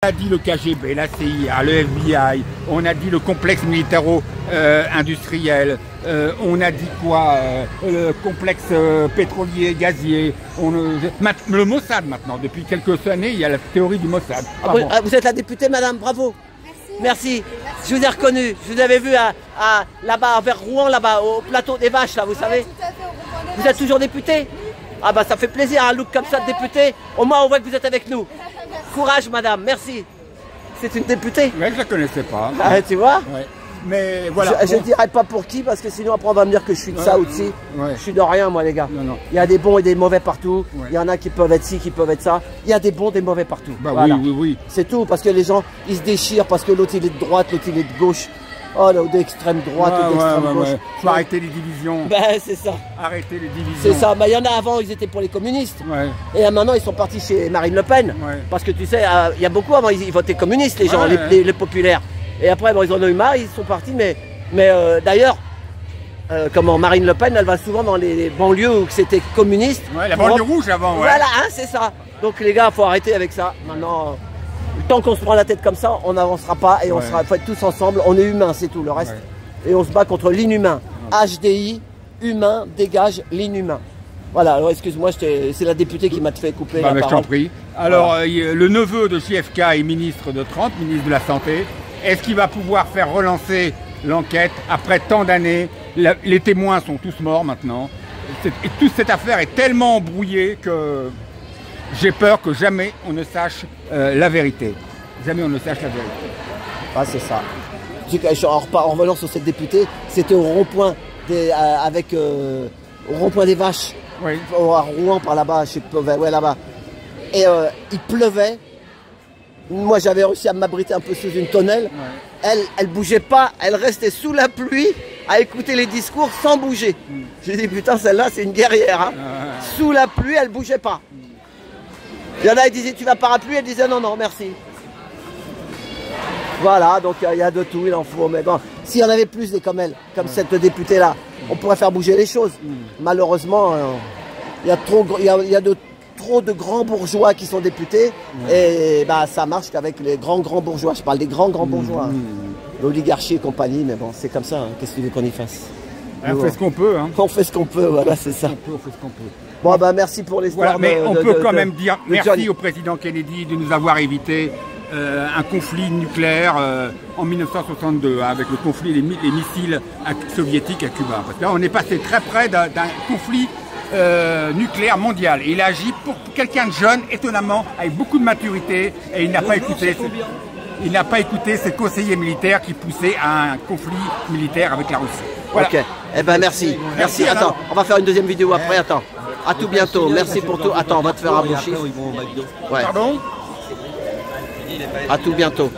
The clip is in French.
On a dit le KGB, la CIA, le FBI, on a dit le complexe militaro-industriel, on a dit quoi, le complexe pétrolier, gazier, le Mossad maintenant, depuis quelques années, il y a la théorie du Mossad. Vous êtes la députée, madame, bravo. Merci. Je vous ai reconnu, je vous avais vu là-bas, vers Rouen, là-bas, au plateau des vaches, là, vous savez. Vous êtes toujours députée? Ah bah ça fait plaisir, un look comme ça de député. Au moins on voit que vous êtes avec nous. Courage madame, merci. C'est une députée? Ouais, je la connaissais pas. Ah, tu vois? Ouais. Mais voilà. Je ne dirai pas pour qui, parce que sinon après on va me dire que je suis de ça ou de ci. Ouais. Je suis de rien moi les gars. Non, non. Il y a des bons et des mauvais partout. Ouais. Il y en a qui peuvent être ci, qui peuvent être ça. Il y a des bons, des mauvais partout. Bah voilà. oui. C'est tout, parce que les gens ils se déchirent parce que l'autre il est de droite, l'autre il est de gauche. Oh là, d'extrême droite ou d'extrême gauche. Faut arrêter les divisions. Ben c'est ça. Arrêter les divisions. C'est ça. Mais il y en a avant, ils étaient pour les communistes. Ouais. Et maintenant, ils sont partis chez Marine Le Pen. Ouais. Parce que tu sais, il y a beaucoup avant, ils votaient communistes, les gens, Ouais. les populaires. Et après, bon, ils en ont eu marre, ils sont partis. Mais d'ailleurs, comment Marine Le Pen, elle va souvent dans les banlieues où c'était communiste. Ouais, la banlieue rouge avant, ouais. Voilà, hein, c'est ça. Donc les gars, faut arrêter avec ça. Maintenant, tant qu'on se prend la tête comme ça, on n'avancera pas et on sera faut être tous ensemble. On est humains, c'est tout. Le reste. Ouais. Et on se bat contre l'inhumain. HDI, humain, dégage l'inhumain. Voilà, alors excuse-moi, c'est la députée qui m'a fait couper la parole. Je t'en prie. Alors, le neveu de JFK est ministre de Trump, ministre de la Santé. Est-ce qu'il va pouvoir faire relancer l'enquête après tant d'années? Les témoins sont tous morts maintenant. Et toute cette affaire est tellement embrouillée que j'ai peur que jamais on ne sache la vérité. Jamais on ne sache la vérité. Ah, c'est ça. En revenant sur cette députée, c'était au rond-point des vaches, oui. À Rouen par là-bas, je sais pas, ouais là-bas. Et il pleuvait. Moi, j'avais réussi à m'abriter un peu sous une tonnelle. Ouais. Elle bougeait pas, elle restait sous la pluie à écouter les discours sans bouger. J'ai dit putain, celle-là, c'est une guerrière. Hein. Sous la pluie, elle bougeait pas. Il y en a, ils disaient tu vas parapluie, elle disait non, merci. Voilà, donc il y a de tout, il en faut. Mais bon, s'il y en avait plus comme elle, comme cette députée-là, on pourrait faire bouger les choses. Malheureusement, il y a trop de grands bourgeois qui sont députés. Et bah, ça marche qu'avec les grands bourgeois. Je parle des grands bourgeois. L'oligarchie et compagnie, mais bon, c'est comme ça. Hein. Qu'est-ce que tu veux qu'on y fasse? On fait ce qu'on peut. Hein. On fait ce qu'on peut, voilà, c'est ça. On fait ce qu'on peut. Bon, bah merci pour l'histoire. Voilà, mais on peut quand même dire merci au président Kennedy de nous avoir évité un conflit nucléaire en 1962 avec le conflit des missiles soviétiques à Cuba. Parce que là, on est passé très près d'un conflit nucléaire mondial. Et il a agi pour quelqu'un de jeune, étonnamment, avec beaucoup de maturité, et il n'a pas écouté. Il n'a pas écouté ses conseillers militaires qui poussaient à un conflit militaire avec la Russie. Voilà. Ok. Eh ben merci. Merci. Attends, on va faire une deuxième vidéo après. Attends. À tout bientôt. Merci pour tout. Attends, on va te faire un beau chiffre. Ouais. Pardon? À tout bientôt.